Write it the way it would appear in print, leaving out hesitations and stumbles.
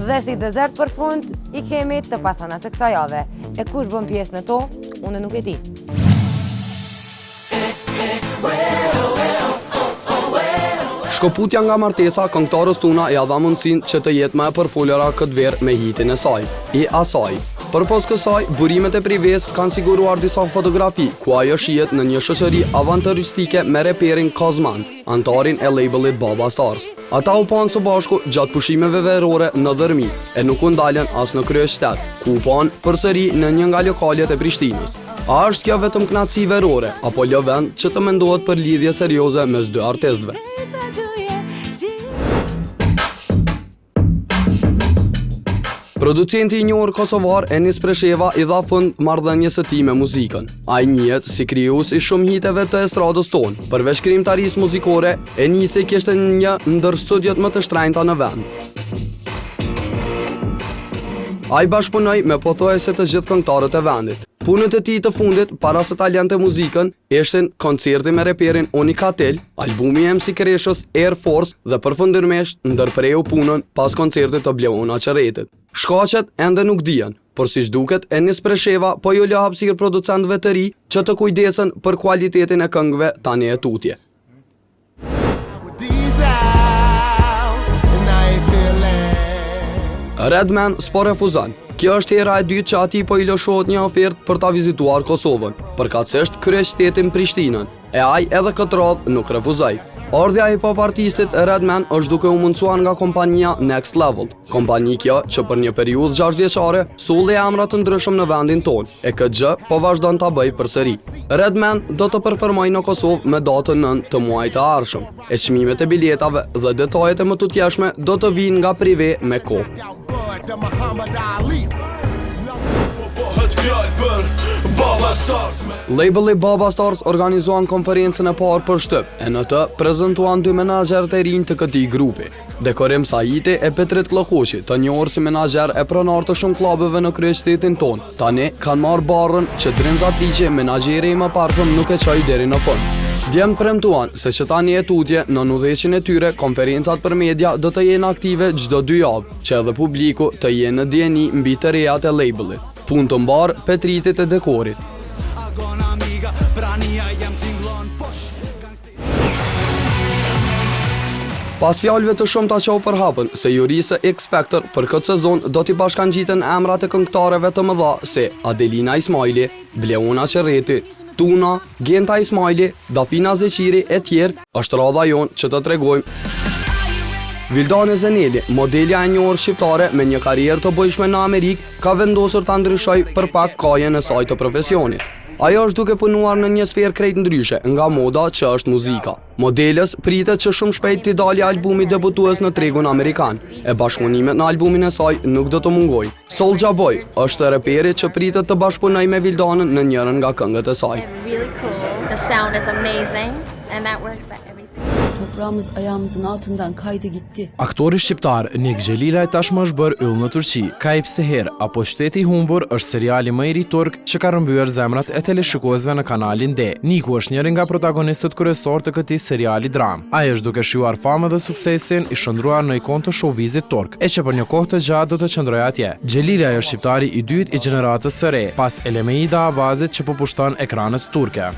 Dhe si dezert për fund, i kemi të pathënat të kësaj jave. E kush bën pjesë në to, unë nuk e di. Shkoputja nga martesa, këngëtarës tuna ja dha mundësin që të jetë më e përfolura këtë verë me hitin e saj, I asaj. Përpos kësaj, burimet e prives kanë siguruar disa fotografi, ku ajo shihet në një shoqëri avanturistike me reperin Kozman, antarin e labelit Baba Stars. Ata u panë së bashku gjatë pushimeve verore në Dërmi, e nuk u ndalen as në kryeqytet, ku u panë përsëri në një nga lokalet e Prishtinës. A është kjo vetëm kënaqësi verore, apo lëvend që të mendohet për lidhje serioze mes dy artistëve? Producenti I njohur kosovar Enis Presheva I dha fund marrëdhënies së tij me muzikën. Ai njihet si krijues I shumë hiteve të estradës tonë. Përveç krijimtarisë muzikore, Enisi kishte një ndër studiot më të shtrenjta në vend. Ai bashkëpunoi me pothuajse të gjithë këngëtarët e vendit. Punët e tij të fundit, para se ta lante muzikën, ishin koncerti me reperin Onikatel, albumi I MC Kreshës Air Force dhe përfundimisht ndërpreu punën pas koncertit të Bleona Qerretit. Shkaqet ende nuk dihen, por siç duket Enis Presheva po ju lë hapësirë producentëve të ri që të kujdesen për kualitetin e këngëve tani e tutje. Redman s'po refuzon. Kjo është hera e dytë që ati po I lëshohet një ofertë për ta vizituar Kosovën, përkatësisht kryeqytetin Prishtinën, e ai edhe këtë radhë nuk refuzoi. Ardhja e hip-hop artistit Redman është duke u mundsuar nga kompania Next Level, kompani kjo që për një periudhë 6 vjeçare solli emra të ndryshëm në vendin tonë, e këtë gjë po vazhdon ta bëjë përsëri. Redman do të performojë në Kosovë me datën 9 të muajit të ardhshëm, e çmimet e biletave dhe detajet e më tutjeshme do të vinë nga prive me kohë. Labeli Baba Stars organizuan konferencën e parë për shtyp, e në të prezantuan dy menaxherët e rinj të këtij grupi. Dekorim Saiti e Petrit Klokoqi, të njohur si menaxher e pronar të shumë klubeve në kryeqytetin tonë, tani kanë marrë barrën që Drenza Triqi, menaxheri I mëparshëm, nuk e çoi deri në fund. Djemë premtuan se që tani e tutje në udhëheqjen e tyre, konferencat për media do të jenë aktive çdo 2 javë, që edhe publiku të jenë në dieni mbi të rejat e labelit. Punë të mbarë, petritit e dekorit. Pas fjalëve të shumta që u përhapën se jurisë X Factor për këtë sezon do t'i bashkangjiten emrat e këngëtarëve të mëdha si Adelina Ismaili, Bleona Qerreti, Tuna, Genta Ismaili, Dafina Zeqiri e tjerë, është radha jonë që të tregojmë. Vildane Zeneli, modelja e njohur shqiptare me një karrierë të bëjshme në Amerikë, ka vendosur ta ndryshojë për pak kajen e saj të profesionit. Ajo është duke punuar në një sferë krejt ndryshe, nga moda që është muzika. Modelës pritet që shumë shpejt t'i dalë albumi debutues në tregun amerikan, e bashkëpunimet në albumin e saj nuk do të mungojnë. Soulja Boy është reperi që pritet të bashkëpunojë me Vildanën në njërin nga këngët e saj. Toprağımız ayağımızın altından kaydı gitti. Aktori shqiptar Nik Xhelilaj tashmë është bërë yll në Turqi. Kayıp Seher apo Shteti I humbur është seriali më I ri turk që ka rrëmbyer zemrat e teleshikuesve në kanalin D. Niku është njëri nga protagonistët kryesor të këtij seriali dram. Ai është duke shijuar famën dhe suksesin I shndruar në ikon të showbizit turk, e që për një kohë të gjatë do të qëndrojë atje. Xhelilaj është shqiptari I dytë I gjeneratës së re, pas Elemeida Abazit që po pushton ekranet turke.